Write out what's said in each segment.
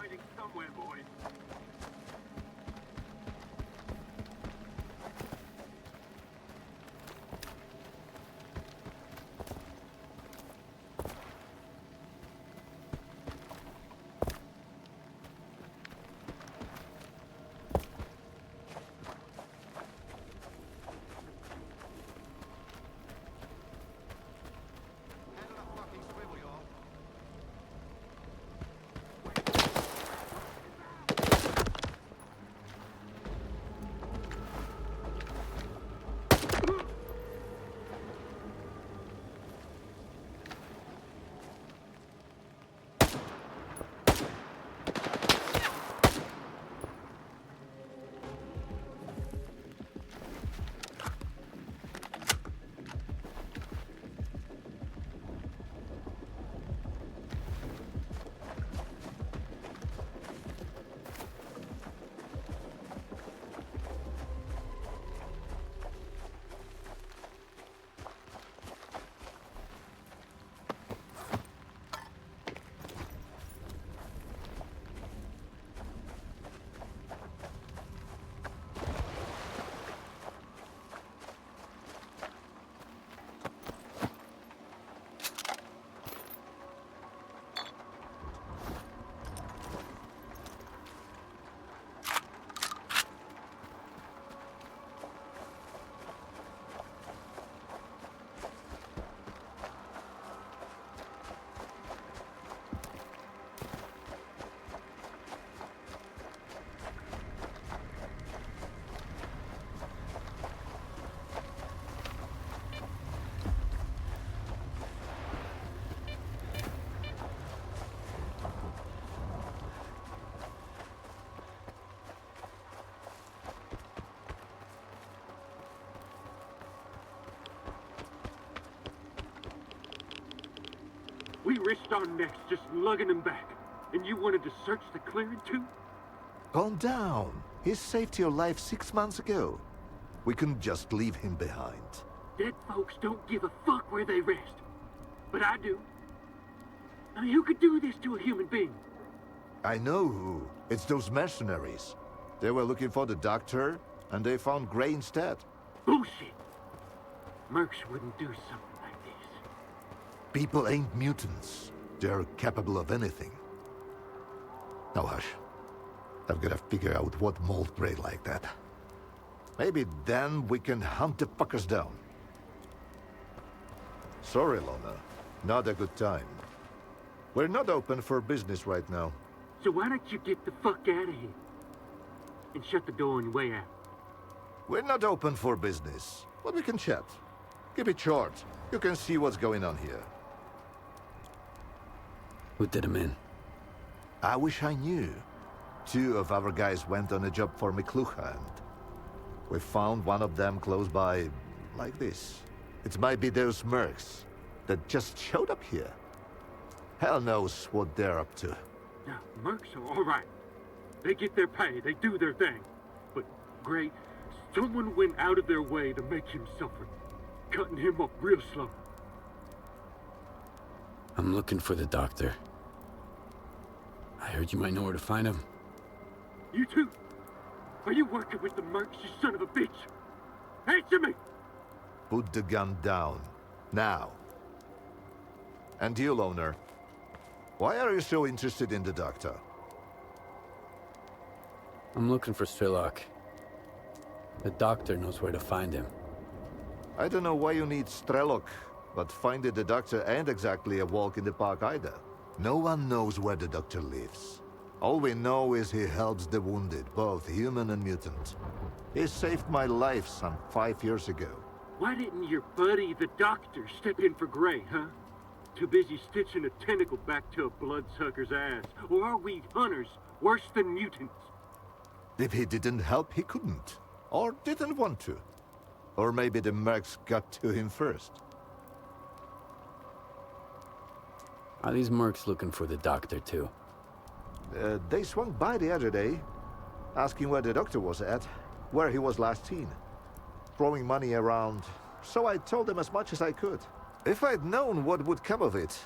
hiding somewhere, boys. We risked our necks just lugging him back, and you wanted to search the clearing too? Calm down. He saved your life 6 months ago. We couldn't just leave him behind. Dead folks don't give a fuck where they rest. But I do. I mean, who could do this to a human being? I know who. It's those mercenaries. They were looking for the doctor, and they found Gray instead. Bullshit. Mercs wouldn't do something like this. People ain't mutants. They're capable of anything. Now hush. I've got to figure out what mold Gray like that. Maybe then we can hunt the fuckers down. Sorry, Lona. Not a good time. We're not open for business right now. So why don't you get the fuck out of here? And shut the door on your way out. We're not open for business, but we can chat. Keep it short. You can see what's going on here. Who did him in? I wish I knew. 2 of our guys went on a job for McLuhan. We found one of them close by, like this. It might be those mercs that just showed up here. Hell knows what they're up to. Now, mercs are all right. They get their pay, they do their thing. But, Gray, someone went out of their way to make him suffer, cutting him up real slow. I'm looking for the doctor. I heard you might know where to find him. You too? Are you working with the mercs, you son of a bitch? Answer me! Put the gun down. Now. And you, Loner. Why are you so interested in the doctor? I'm looking for S.T.A.L.K.E.R. The doctor knows where to find him. I don't know why you need S.T.A.L.K.E.R, but finding the doctor ain't exactly a walk in the park either. No one knows where the doctor lives. All we know is he helps the wounded, both human and mutant. He saved my life some 5 years ago. Why didn't your buddy, the doctor, step in for Gray, huh? Too busy stitching a tentacle back to a bloodsucker's ass. Or are we hunters worse than mutants? If he didn't help, he couldn't. Or didn't want to. Or maybe the mercs got to him first. Are these mercs looking for the doctor too? They swung by the other day, asking where the doctor was at, where he was last seen. Throwing money around, so I told them as much as I could. If I'd known what would come of it,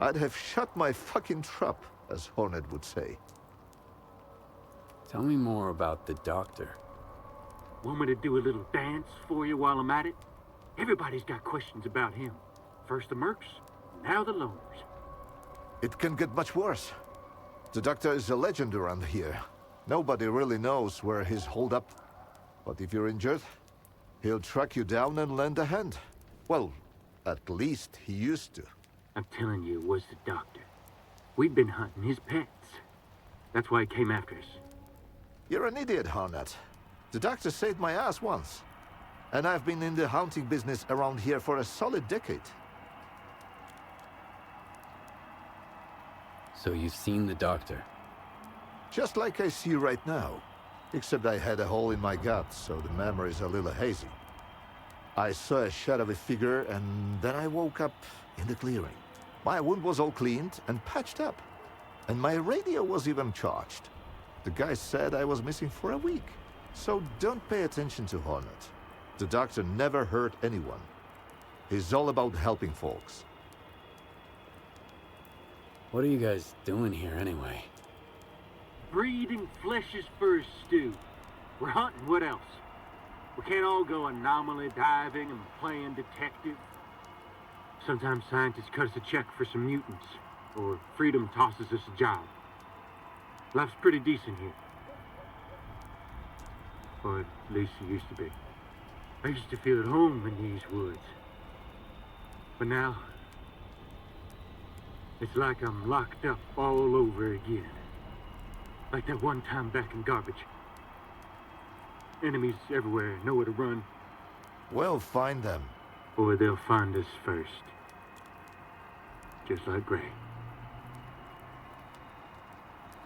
I'd have shut my fucking trap, as Hornet would say. Tell me more about the doctor. Want me to do a little dance for you while I'm at it? Everybody's got questions about him. First the Mercs, now the loners. It can get much worse. The doctor is a legend around here. Nobody really knows where he's holed up. But if you're injured, he'll track you down and lend a hand. Well, at least he used to. I'm telling you, it was the doctor. We'd been hunting his pets. That's why he came after us. You're an idiot, Harnett. The doctor saved my ass once. And I've been in the hunting business around here for a solid decade. So you've seen the doctor? Just like I see right now. Except I had a hole in my gut, so the memory's a little hazy. I saw a shadowy figure, and then I woke up in the clearing. My wound was all cleaned and patched up. And my radio was even charged. The guy said I was missing for a week. So don't pay attention to Hornet. The doctor never hurt anyone. He's all about helping folks. What are you guys doing here anyway? Breeding fleshes for a stew. We're hunting, what else? We can't all go anomaly diving and playing detective. Sometimes scientists cut us a check for some mutants, or freedom tosses us a job. Life's pretty decent here. Or at least it used to be. I used to feel at home in these woods. But now, it's like I'm locked up all over again. Like that one time back in garbage. Enemies everywhere, nowhere to run. Well, find them. Or they'll find us first. Just like Gray.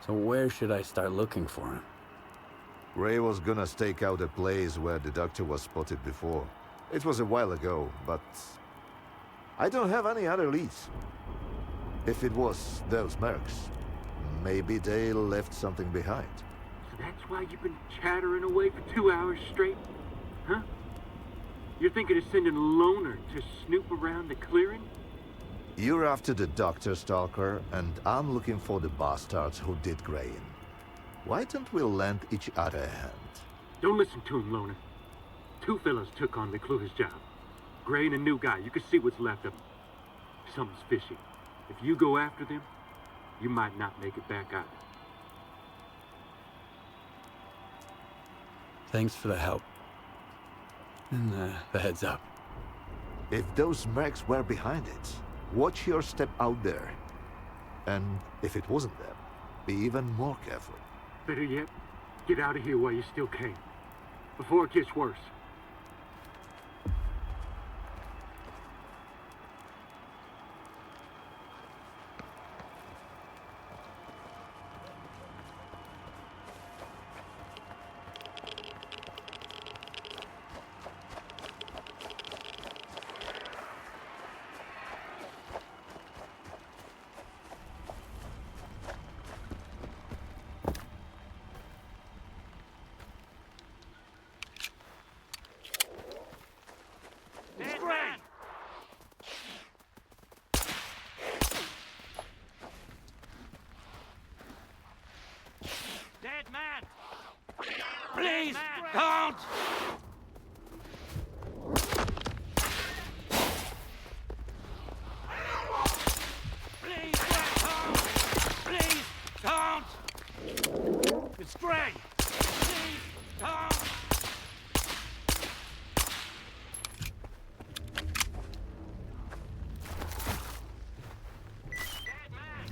So where should I start looking for him? Ray was gonna stake out a place where the doctor was spotted before. It was a while ago, but I don't have any other leads. If it was those mercs, maybe they left something behind. So that's why you've been chattering away for 2 hours straight? Huh? You're thinking of sending a loner to snoop around the clearing? You're after the doctor, Stalker, and I'm looking for the bastards who did Gray in. Why don't we lend each other a hand? Don't listen to him, loner. 2 fellas took on McClure's job. Gray and a new guy. You can see what's left of him. Something's fishy. If you go after them, you might not make it back either. Thanks for the help. And the heads up. If those mercs were behind it, watch your step out there. And if it wasn't them, be even more careful. Better yet, get out of here while you still can. Before it gets worse. Please, don't! Please, don't! Please, don't! It's Gray! Please, don't! Dead man!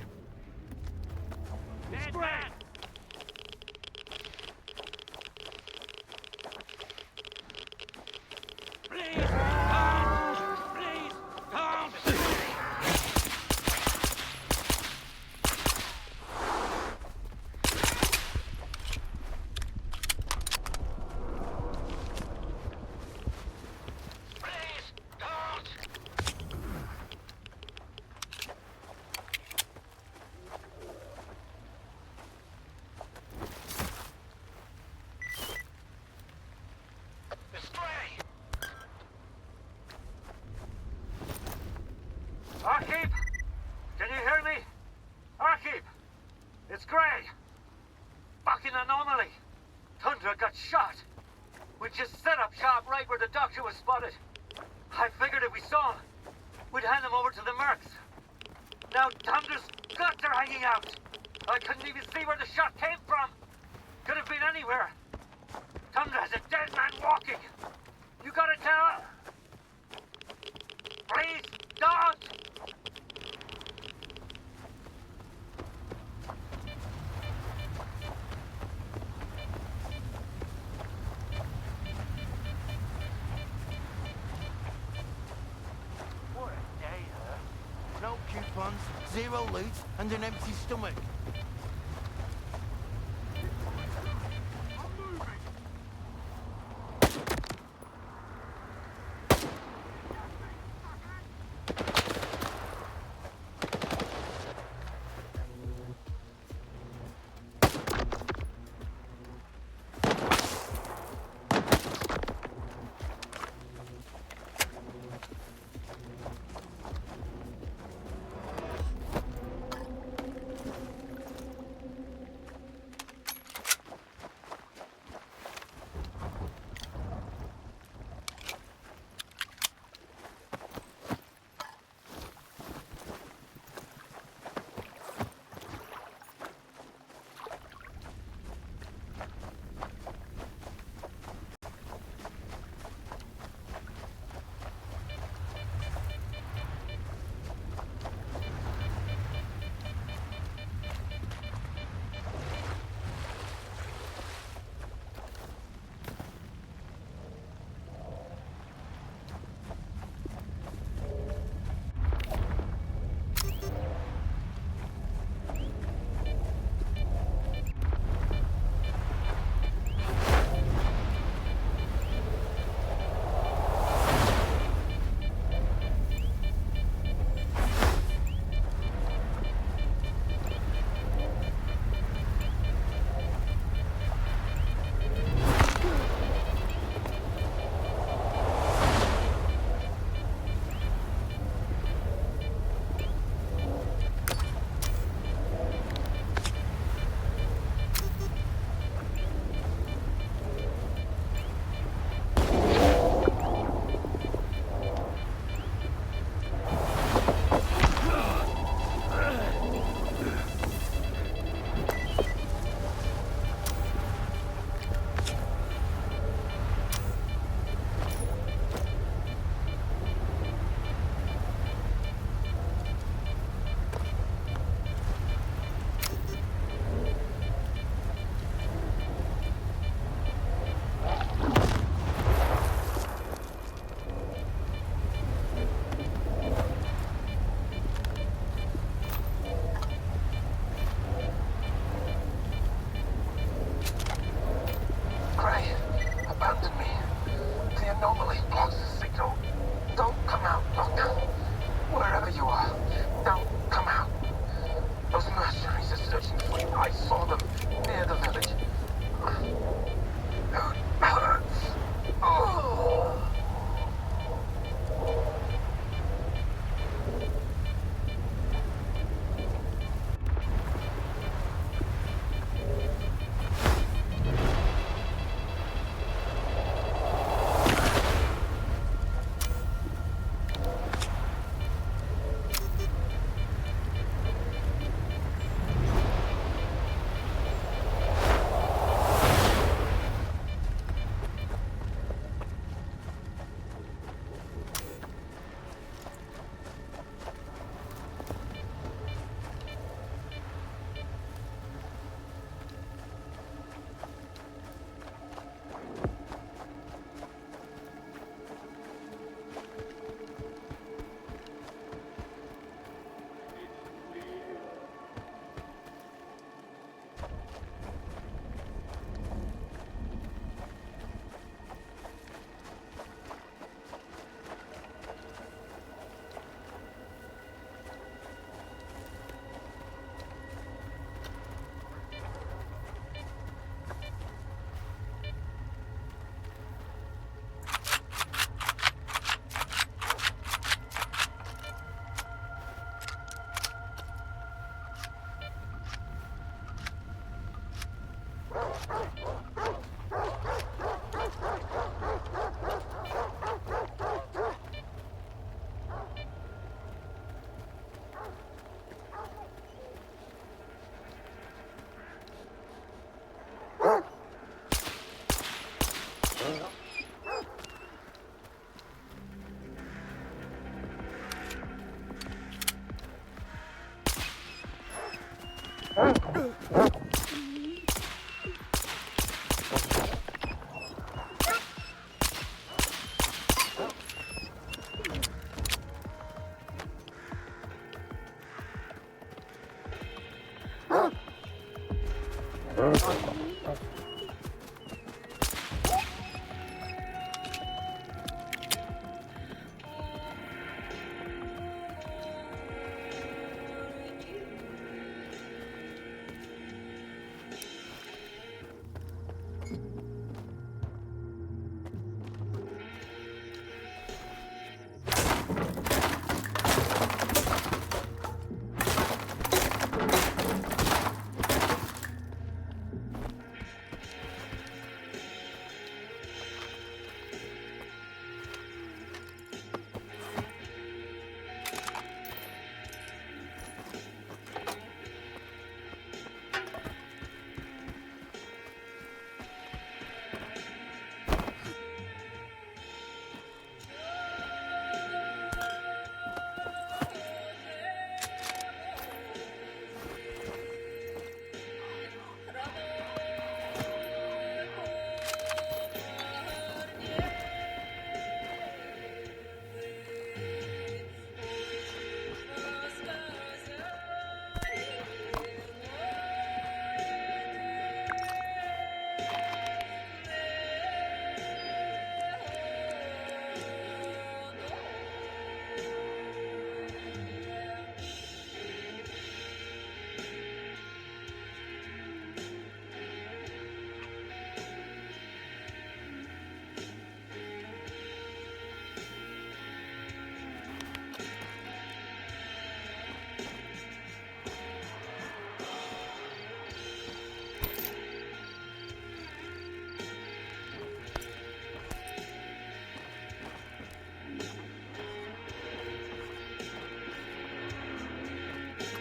Dead man! Please, don't! Please, don't! Please, don't! It's Gray! Arkeep! Can you hear me? Arkeep! It's Gray! fucking anomaly. Tundra got shot. We just set up shop right where the doctor was spotted. I figured if we saw him, we'd hand him over to the mercs. Now Tundra's guts are hanging out. I couldn't even see where the shot came from. Could have been anywhere. Tundra has a dead man walking. You gotta tell. Please, don't! What a day, huh? No coupons, zero loot, and an empty stomach.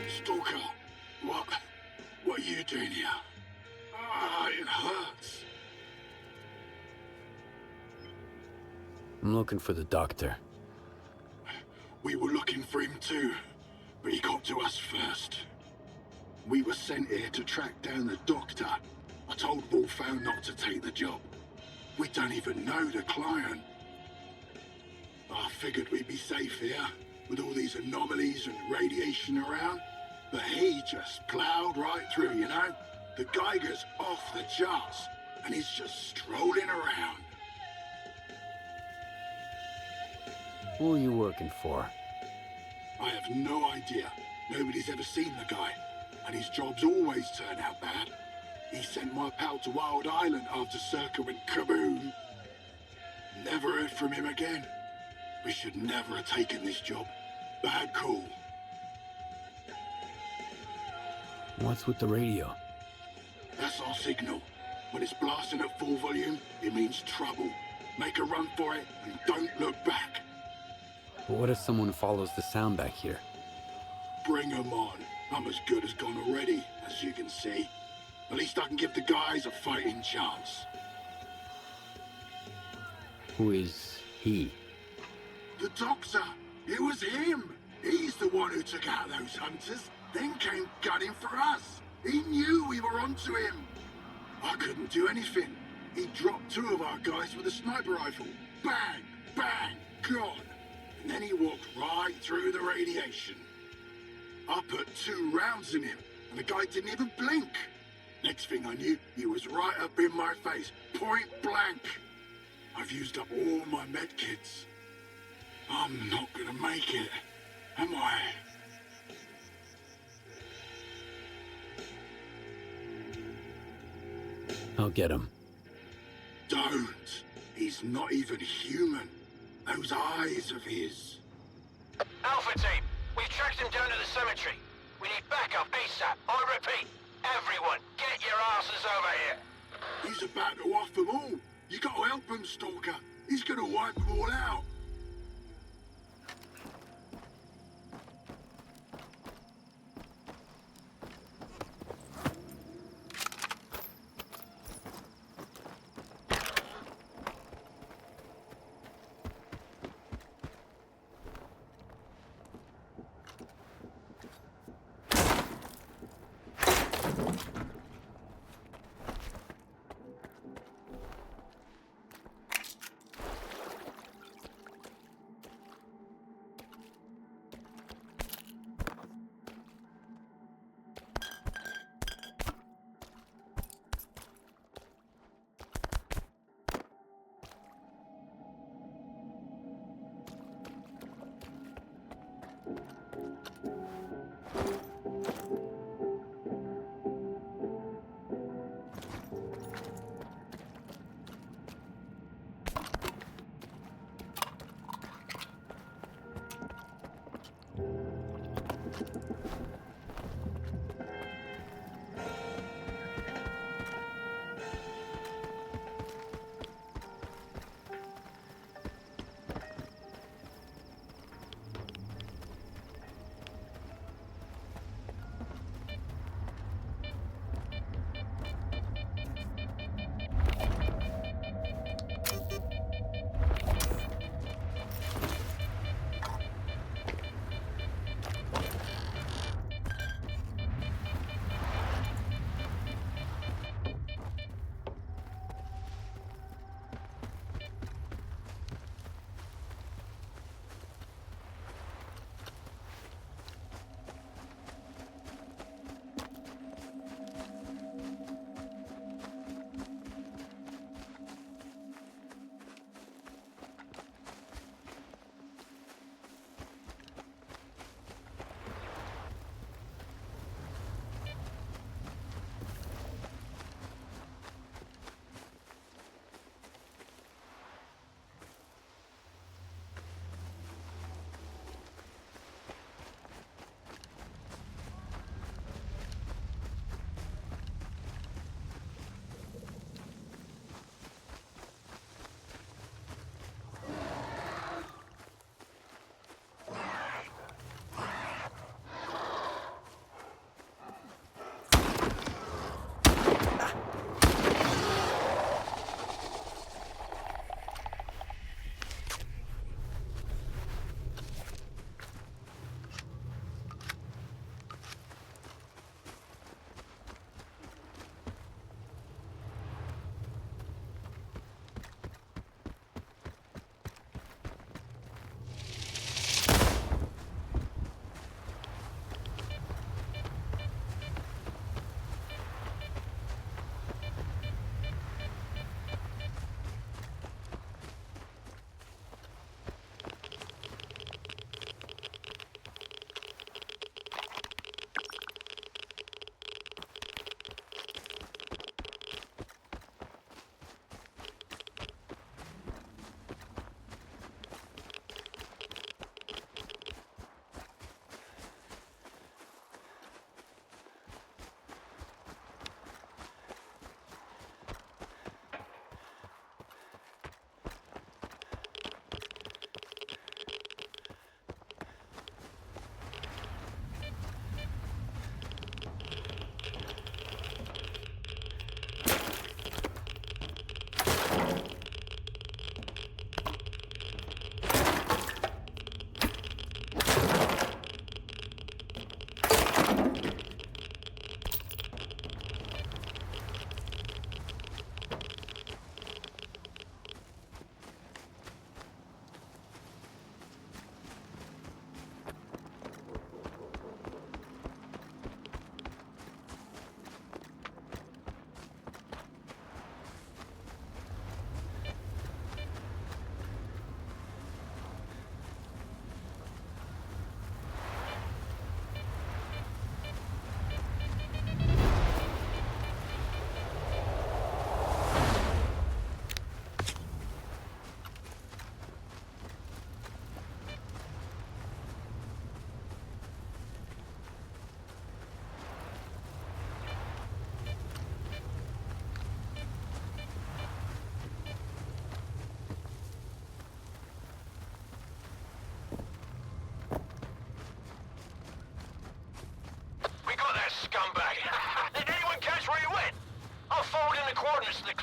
Stalker, what are you doing here? Ah, it hurts. I'm looking for the doctor. We were looking for him too, but he got to us first. We were sent here to track down the doctor. I told Wolfhound not to take the job. We don't even know the client. I figured we'd be safe here, with all these anomalies and radiation around. But he just plowed right through, you know? The Geiger's off the charts, and he's just strolling around. Who are you working for? I have no idea. Nobody's ever seen the guy, and his jobs always turn out bad. He sent my pal to Wild Island after S.T.A.L.K.E.R went kaboom. Never heard from him again. We should never have taken this job. Bad call. What's with the radio? That's our signal. When it's blasting at full volume, it means trouble. Make a run for it and don't look back. But what if someone follows the sound back here? Bring 'em on. I'm as good as gone already, as you can see. At least I can give the guys a fighting chance. Who is he? The doctor! It was him! He's the one who took out those hunters, then came gunning for us. He knew we were onto him. I couldn't do anything. He dropped 2 of our guys with a sniper rifle. Bang! Bang! Gone! And then he walked right through the radiation. I put 2 rounds in him, and the guy didn't even blink. Next thing I knew, he was right up in my face, point blank. I've used up all my medkits. I'm not gonna make it, am I? I'll get him. Don't. He's not even human. Those eyes of his. Alpha team, we've tracked him down to the cemetery. We need backup ASAP. I repeat, everyone, get your asses over here. He's about to off them all. You gotta help him, Stalker. He's gonna wipe them all out.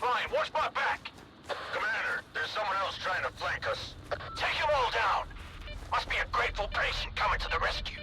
decline. Watch my back. Commander, there's someone else trying to flank us. Take them all down. Must be a grateful patient coming to the rescue.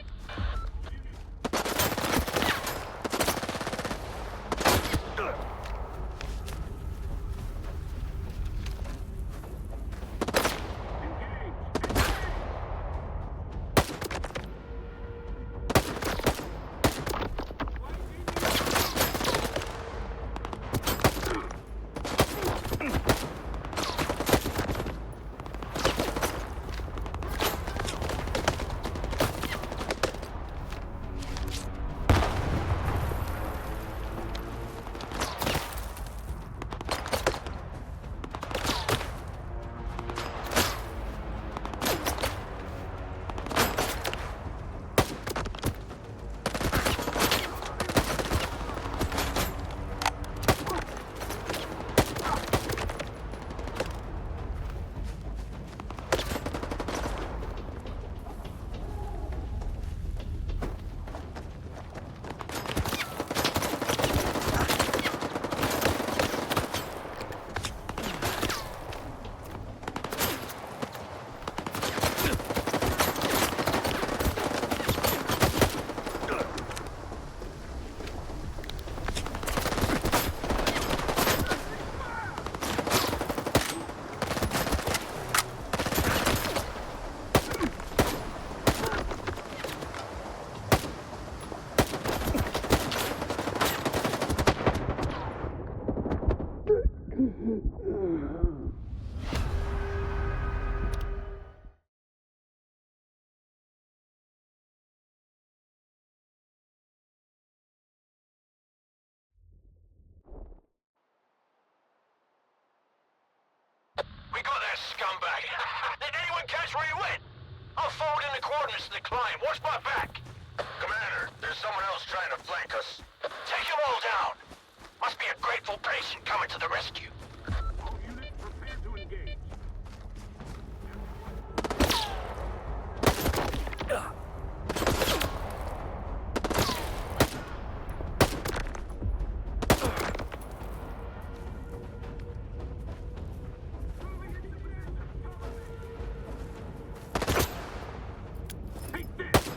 We got that scumbag. Did anyone catch where he went? I'll forward in the coordinates to the client. Watch my back. Commander, there's someone else trying to flank us. Take them all down. Must be a grateful patient coming to the rescue. All units prepare to engage. Take this!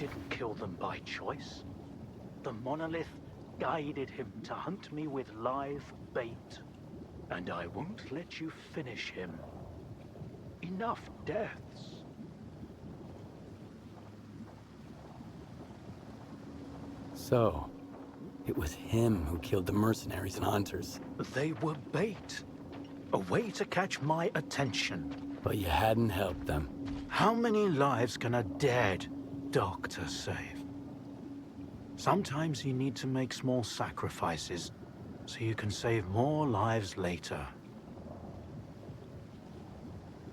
didn't kill them by choice. The monolith guided him to hunt me with live bait. And I won't let you finish him. Enough deaths. So, it was him who killed the mercenaries and hunters. They were bait. A way to catch my attention. But you hadn't helped them. How many lives can a dead doctor save? Sometimes you need to make small sacrifices so you can save more lives later.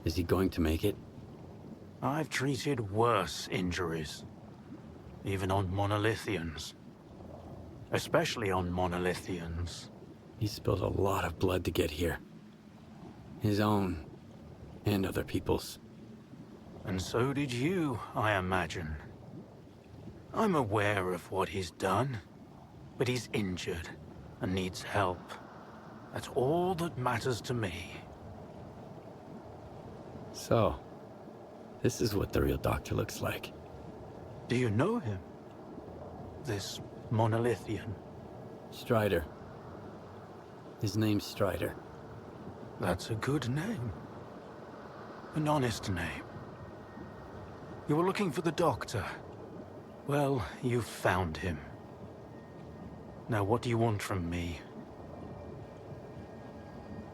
Is he going to make it? I've treated worse injuries. Even on monolithians. Especially on monolithians. He spilled a lot of blood to get here. His own, and other people's. And so did you, I imagine. I'm aware of what he's done, but he's injured and needs help. That's all that matters to me. So, this is what the real doctor looks like. Do you know him? This monolithian? Strider. His name's Strider. That's a good name. An honest name. You were looking for the doctor. Well, you found him. Now what do you want from me?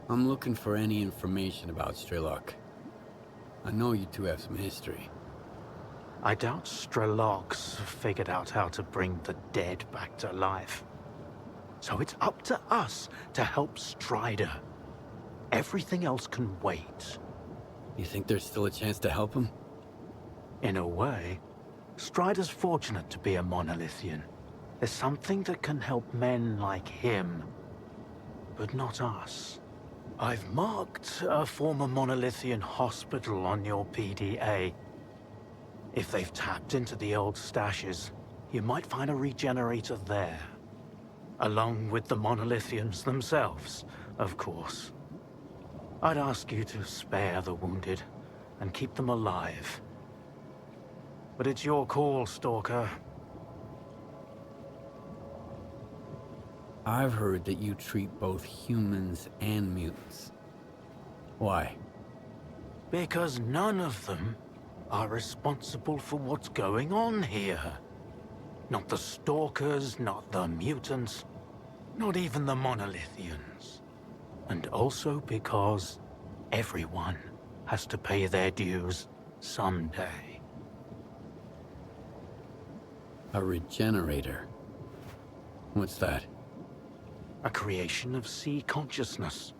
I'm looking for any information about S.T.A.L.K.E.R. I know you two have some history. I doubt S.T.A.L.K.E.R's figured out how to bring the dead back to life. So it's up to us to help Strider. Everything else can wait. You think there's still a chance to help him? In a way, Strider's fortunate to be a monolithian. There's something that can help men like him, but not us. I've marked a former monolithian hospital on your PDA. If they've tapped into the old stashes, you might find a regenerator there. Along with the monolithians themselves, of course. I'd ask you to spare the wounded and keep them alive. But it's your call, Stalker. I've heard that you treat both humans and mutants. Why? Because none of them are responsible for what's going on here. Not the Stalkers, not the mutants, not even the monolithians. And also because everyone has to pay their dues someday. A regenerator? What's that? A creation of sea consciousness.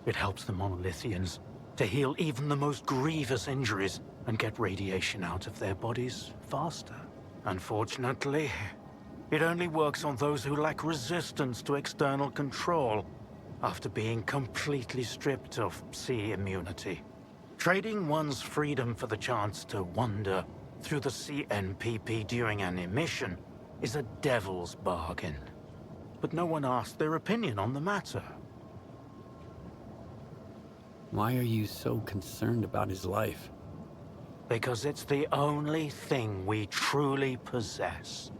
It helps the monolithians to heal even the most grievous injuries and get radiation out of their bodies faster. Unfortunately, it only works on those who lack resistance to external control after being completely stripped of sea immunity. Trading one's freedom for the chance to wander through the CNPP during an emission is a devil's bargain. But no one asked their opinion on the matter. Why are you so concerned about his life? Because it's the only thing we truly possess.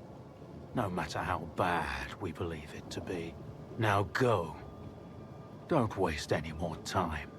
No matter how bad we believe it to be. Now go. Don't waste any more time.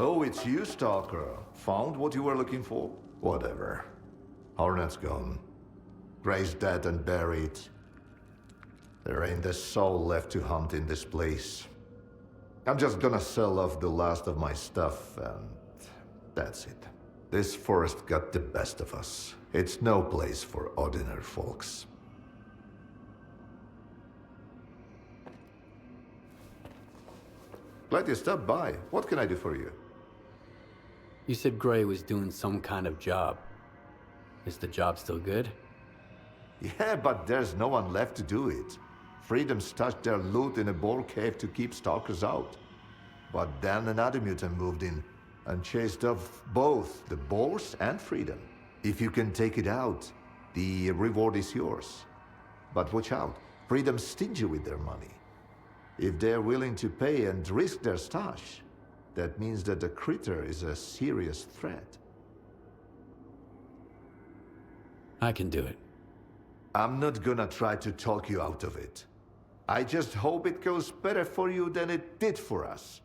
Oh, it's you, Stalker. Found what you were looking for? Whatever. Hornet's gone. Gray's dead and buried. There ain't a soul left to hunt in this place. I'm just gonna sell off the last of my stuff, and that's it. This forest got the best of us. It's no place for ordinary folks. Glad you stopped by. What can I do for you? You said Gray was doing some kind of job. Is the job still good? Yeah, but there's no one left to do it. Freedom stashed their loot in a boar cave to keep stalkers out. But then another mutant moved in and chased off both the boars and Freedom. If you can take it out, the reward is yours. But watch out, Freedom's stingy with their money. If they're willing to pay and risk their stash, that means that the critter is a serious threat. I can do it. I'm not gonna try to talk you out of it. I just hope it goes better for you than it did for us.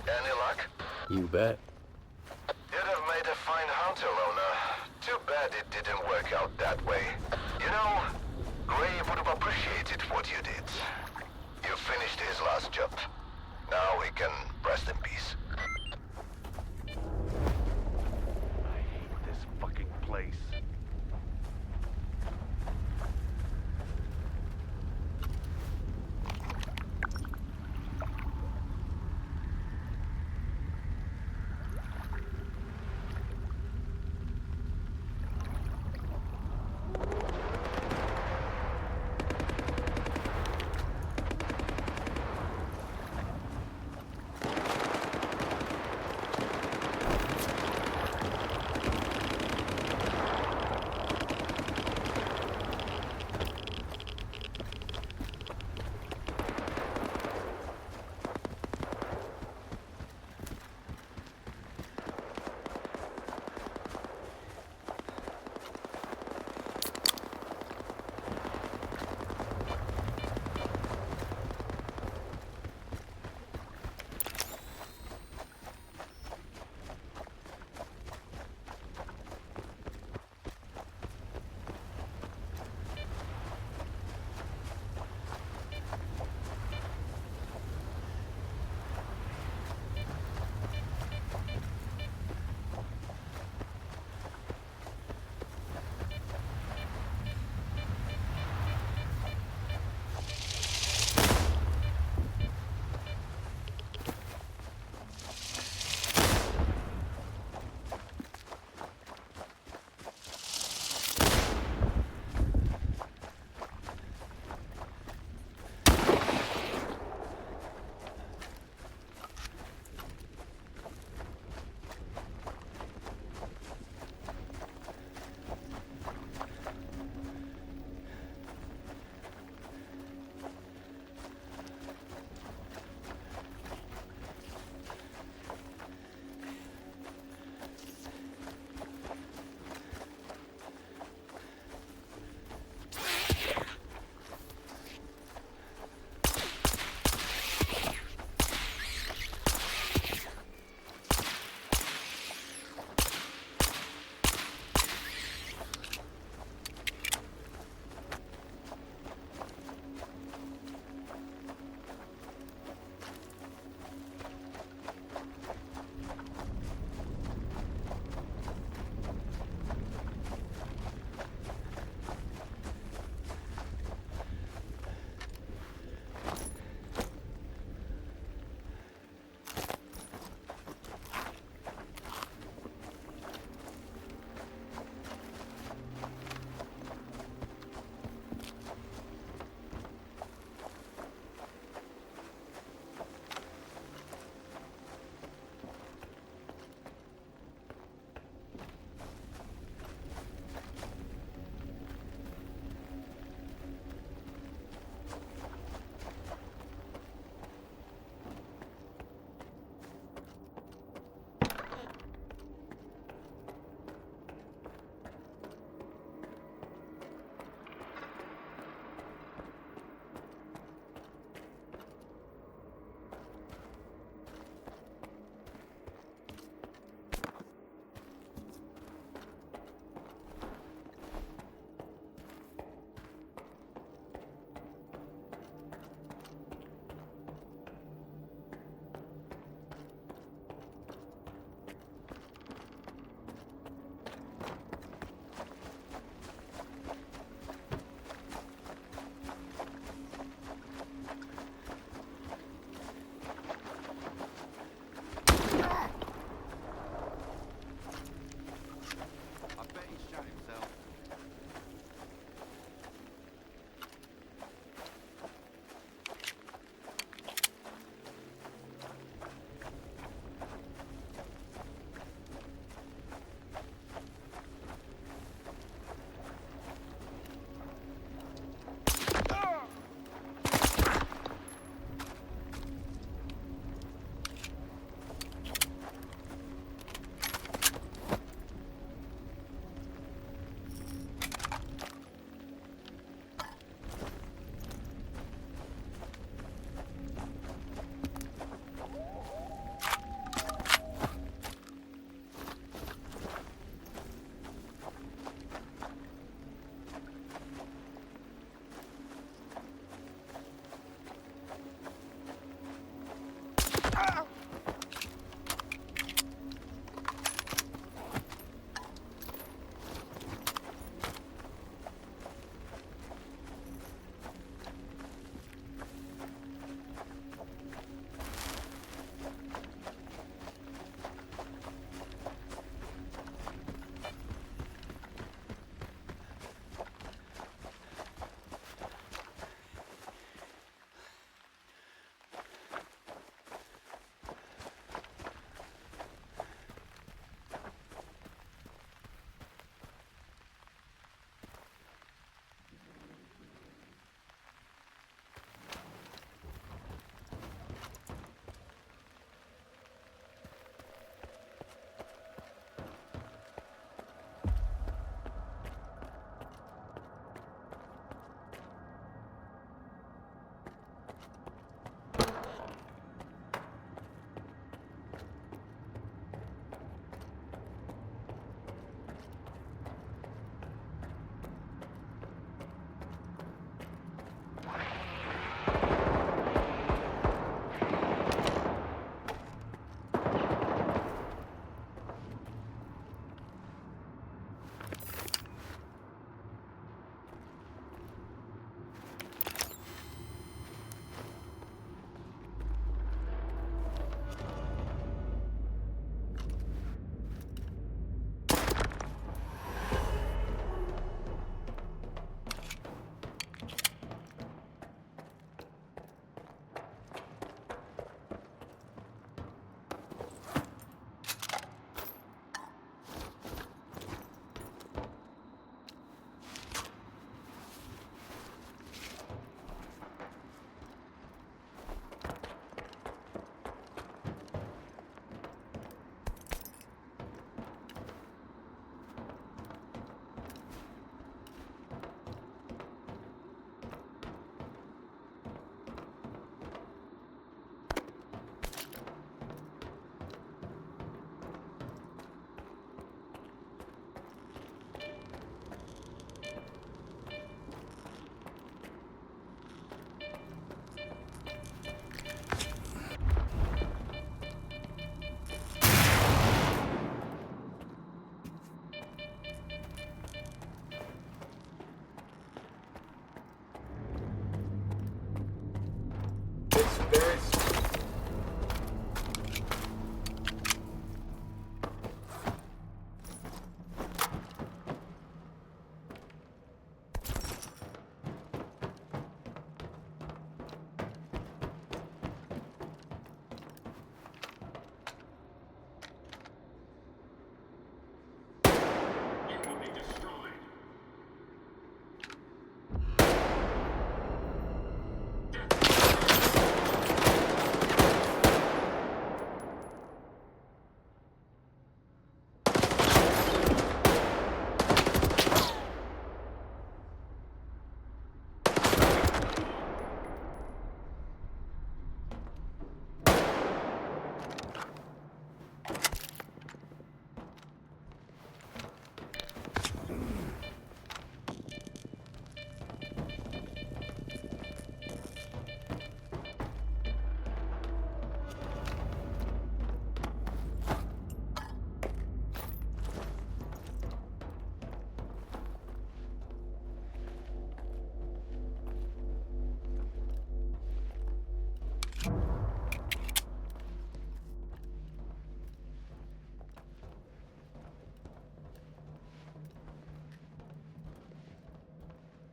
Any luck? You bet. You'd have made a fine hunter, owner. Too bad it didn't work out that way. You know, Gray would have appreciated what you did. You finished his last job. Now he can rest in peace. I hate this fucking place.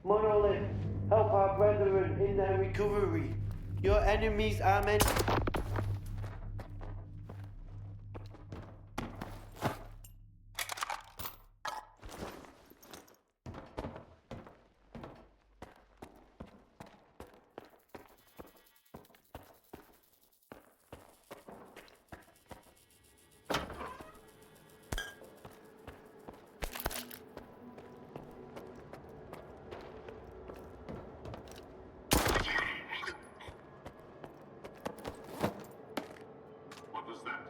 Monolith, help our brethren in their recovery. Your enemies are meant... What was that?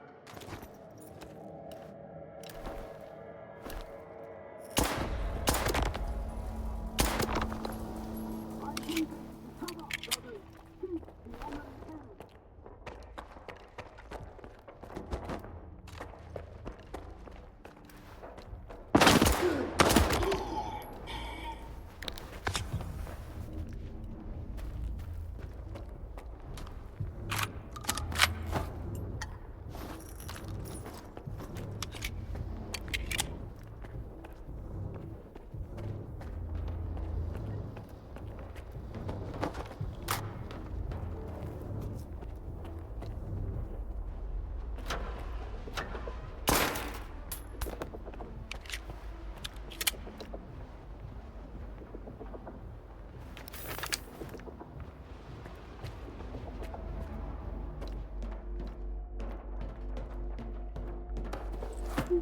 The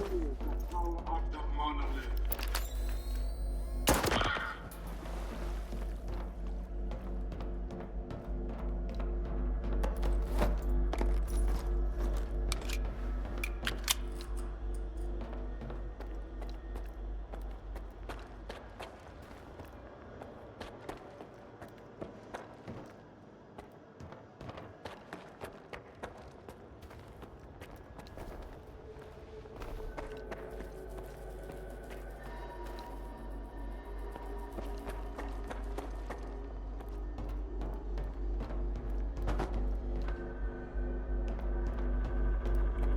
enemy is the power of the monolith.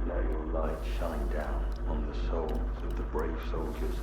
Let your light shine down on the souls of the brave soldiers.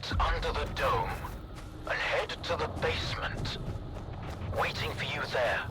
Get under the dome and head to the basement. Waiting for you there.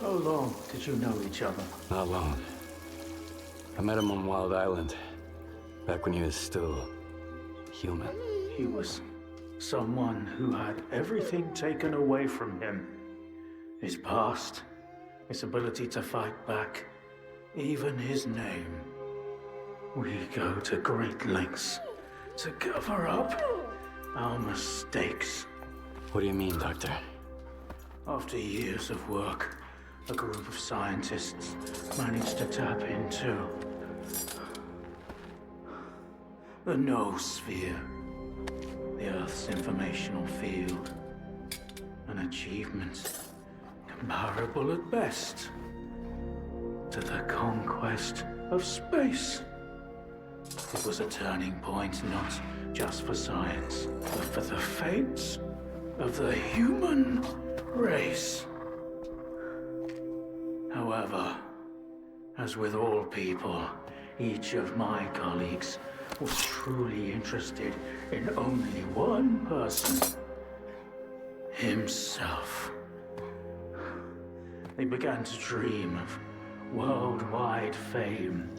How long did you know each other? Not long. I met him on Wild Island, back when he was still human. He was someone who had everything taken away from him. His past, his ability to fight back, even his name. We go to great lengths to cover up our mistakes. What do you mean, Doctor? After years of work, a group of scientists managed to tap into the noosphere, the Earth's informational field. An achievement comparable at best to the conquest of space. It was a turning point not just for science, but for the fates of the human race. However, as with all people, each of my colleagues was truly interested in only one person: himself. They began to dream of worldwide fame,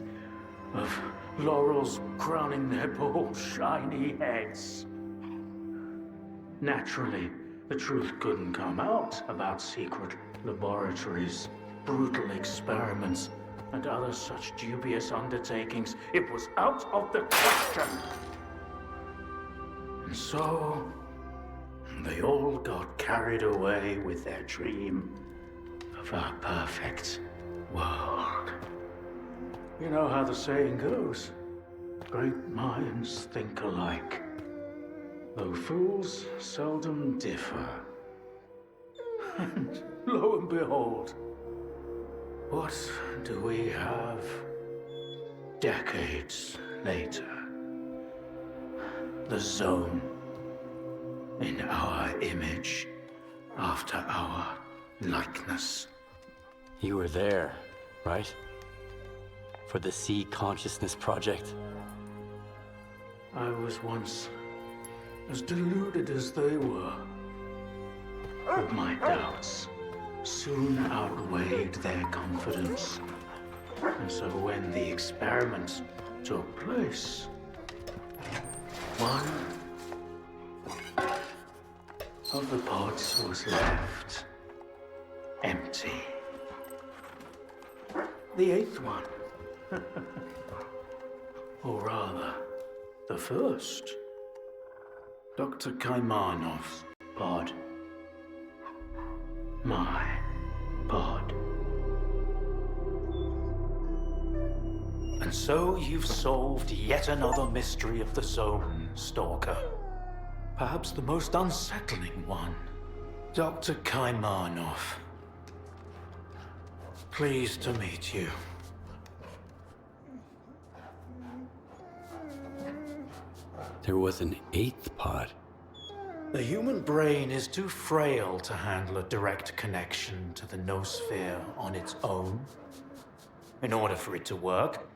of laurels crowning their bald, shiny heads. Naturally, the truth couldn't come out about secret laboratories, brutal experiments, and other such dubious undertakings. It was out of the question. And so, they all got carried away with their dream of a perfect world. You know how the saying goes, great minds think alike, though fools seldom differ. And lo and behold, what do we have decades later? The Zone, in our image, after our likeness. You were there, right? For the Sea Consciousness Project? I was once as deluded as they were, but my doubts soon outweighed their confidence. And so when the experiment took place, one of the pods was left empty. The eighth one Or rather, the first. Dr. Kaimanov's pod. My pod. And so you've solved yet another mystery of the zone, Stalker. Perhaps the most unsettling one. Dr. Kaimanov. Pleased to meet you. There was an 8th pod. The human brain is too frail to handle a direct connection to the noosphere on its own. In order for it to work,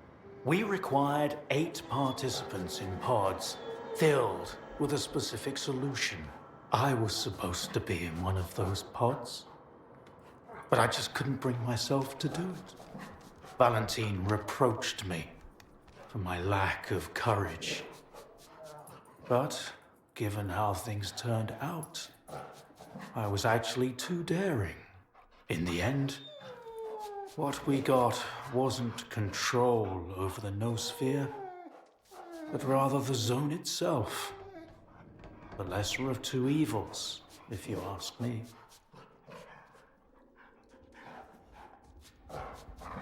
we required 8 participants in pods, filled with a specific solution. I was supposed to be in one of those pods, but I just couldn't bring myself to do it. Valentine reproached me for my lack of courage. But given how things turned out, I was actually too daring. In the end, what we got wasn't control over the noosphere, but rather the zone itself. The lesser of two evils, if you ask me.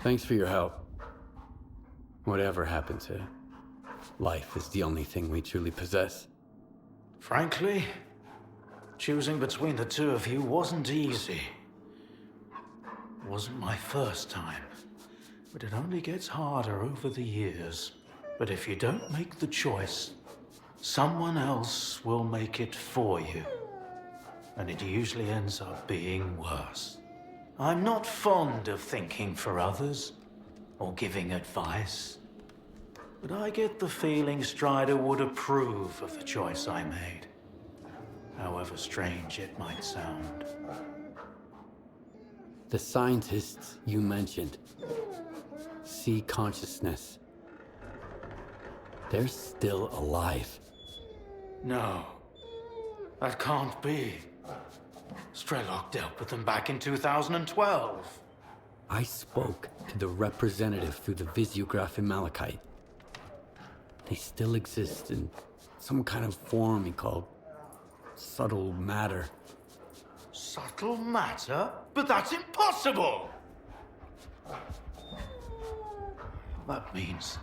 Thanks for your help. Whatever happened to life is the only thing we truly possess. Frankly, choosing between the two of you wasn't easy. It wasn't my first time, but it only gets harder over the years. But if you don't make the choice, someone else will make it for you. And it usually ends up being worse. I'm not fond of thinking for others or giving advice, but I get the feeling Strider would approve of the choice I made, however strange it might sound. The scientists you mentioned see consciousness. They're still alive. No, that can't be. Strelok dealt with them back in 2012. I spoke to the representative through the visiograph in Malachite. They still exist in some kind of form he called subtle matter. Subtle matter? But that's impossible! That means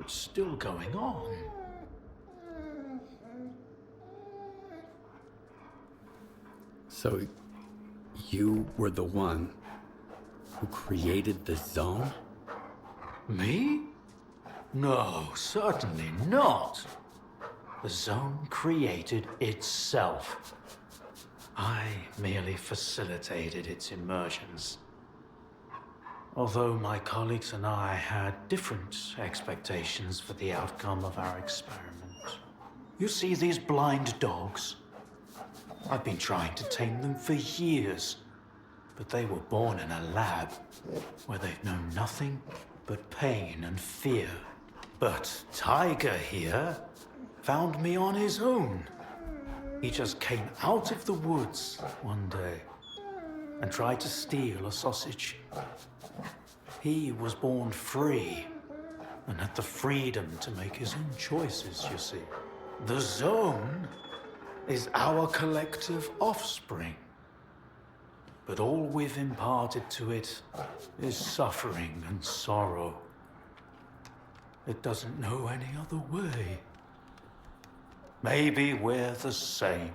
it's still going on. So, you were the one who created the zone? Me? No, certainly not. The zone created itself. I merely facilitated its emergence. Although my colleagues and I had different expectations for the outcome of our experiment. You see these blind dogs? I've been trying to tame them for years, but they were born in a lab where they've known nothing but pain and fear. But Tiger here found me on his own. He just came out of the woods one day and tried to steal a sausage. He was born free and had the freedom to make his own choices, you see. The zone is our collective offspring. But all we've imparted to it is suffering and sorrow. It doesn't know any other way. Maybe we're the same.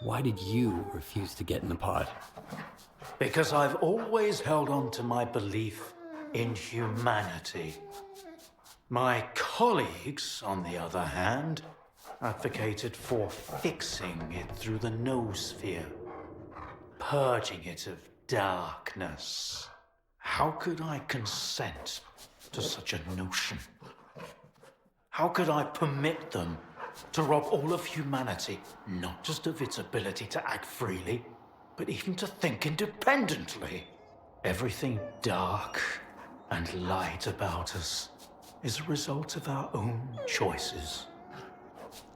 Why did you refuse to get in the pod? Because I've always held on to my belief in humanity. My colleagues, on the other hand, advocated for fixing it through the noosphere, purging it of darkness. How could I consent to such a notion? How could I permit them to rob all of humanity, not just of its ability to act freely, but even to think independently? Everything dark and light about us is a result of our own choices.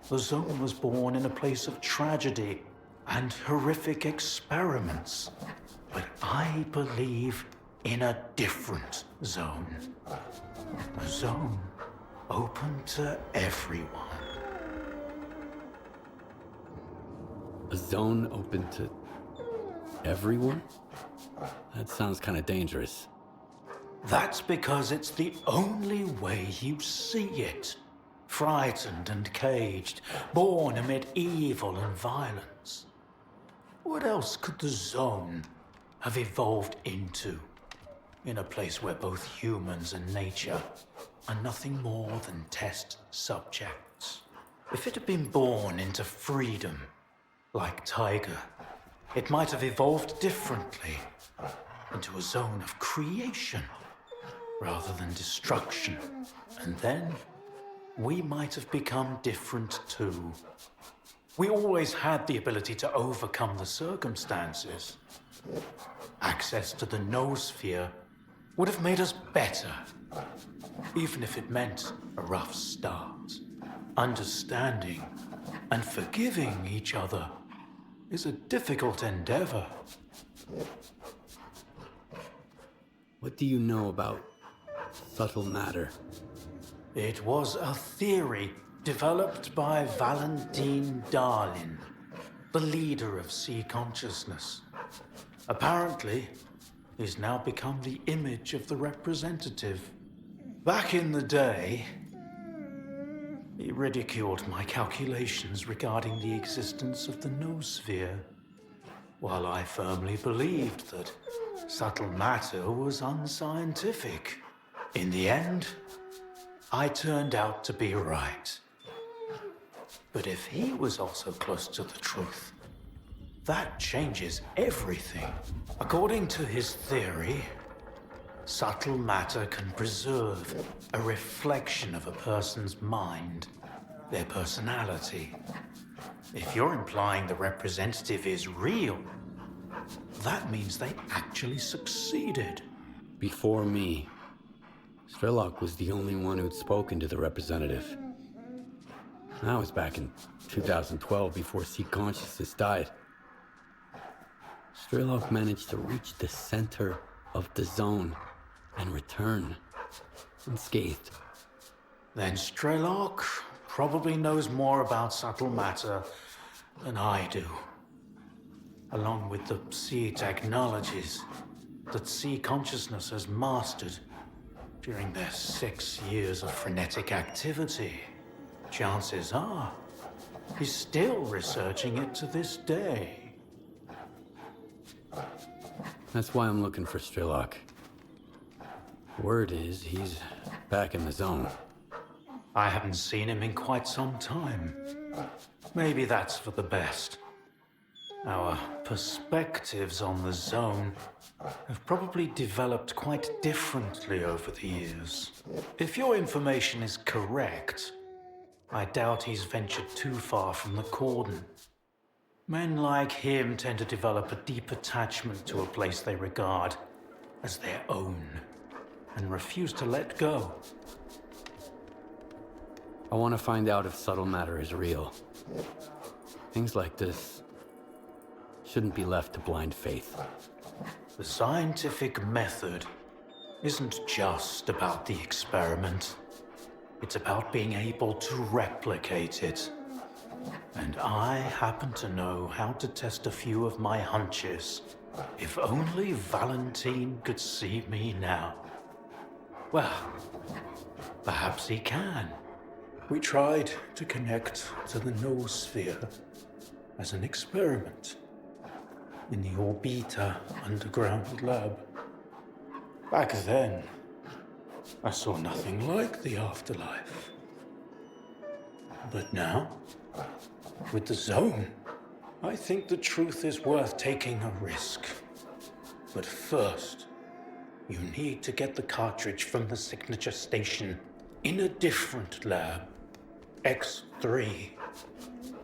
The zone was born in a place of tragedy and horrific experiments. But I believe in a different zone. A zone open to everyone. A zone open to everyone? That sounds kind of dangerous. That's because it's the only way you see it. Frightened and caged, born amid evil and violence. What else could the zone have evolved into? In a place where both humans and nature are nothing more than test subjects. If it had been born into freedom, like Tiger, it might have evolved differently, into a zone of creation, rather than destruction. And then, we might have become different too. We always had the ability to overcome the circumstances. Access to the noosphere would have made us better, even if it meant a rough start. Understanding and forgiving each other is a difficult endeavor. What do you know about subtle matter? It was a theory developed by Valentine Darlin, the leader of sea consciousness. Apparently, he's now become the image of the representative. Back in the day, he ridiculed my calculations regarding the existence of the noosphere, while I firmly believed that subtle matter was unscientific. In the end, I turned out to be right. But if he was also close to the truth, that changes everything. According to his theory, subtle matter can preserve a reflection of a person's mind, their personality. If you're implying the representative is real, that means they actually succeeded. Before me, S.T.A.L.K.E.R was the only one who'd spoken to the representative. That was back in 2012, before Sea Consciousness died. S.T.A.L.K.E.R managed to reach the center of the zone and return unscathed. Then S.T.A.L.K.E.R probably knows more about subtle matter than I do. Along with the sea technologies that Sea Consciousness has mastered during their 6 years of frenetic activity, chances are he's still researching it to this day. That's why I'm looking for S.T.A.L.K.E.R. Word is he's back in the zone. I haven't seen him in quite some time. Maybe that's for the best. Our perspectives on the zone have probably developed quite differently over the years. If your information is correct, I doubt he's ventured too far from the cordon. Men like him tend to develop a deep attachment to a place they regard as their own and refuse to let go. I want to find out if subtle matter is real. Things like this shouldn't be left to blind faith. The scientific method isn't just about the experiment. It's about being able to replicate it. And I happen to know how to test a few of my hunches. If only Valentine could see me now. Well, perhaps he can. We tried to connect to the noosphere as an experiment in the Orbita underground lab. Back then, I saw nothing like the afterlife. But now, with the zone, I think the truth is worth taking a risk. But first, you need to get the cartridge from the signature station in a different lab. X3,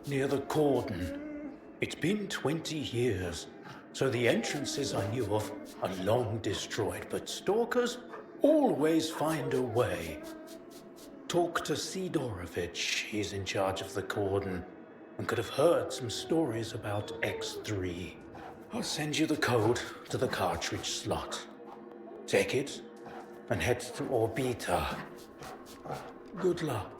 near the cordon. It's been 20 years, so the entrances I knew of are long destroyed, but stalkers always find a way. Talk to Sidorovich, he's in charge of the cordon. and could have heard some stories about X3. I'll send you the code to the cartridge slot. Take it and head to Orbita. Good luck.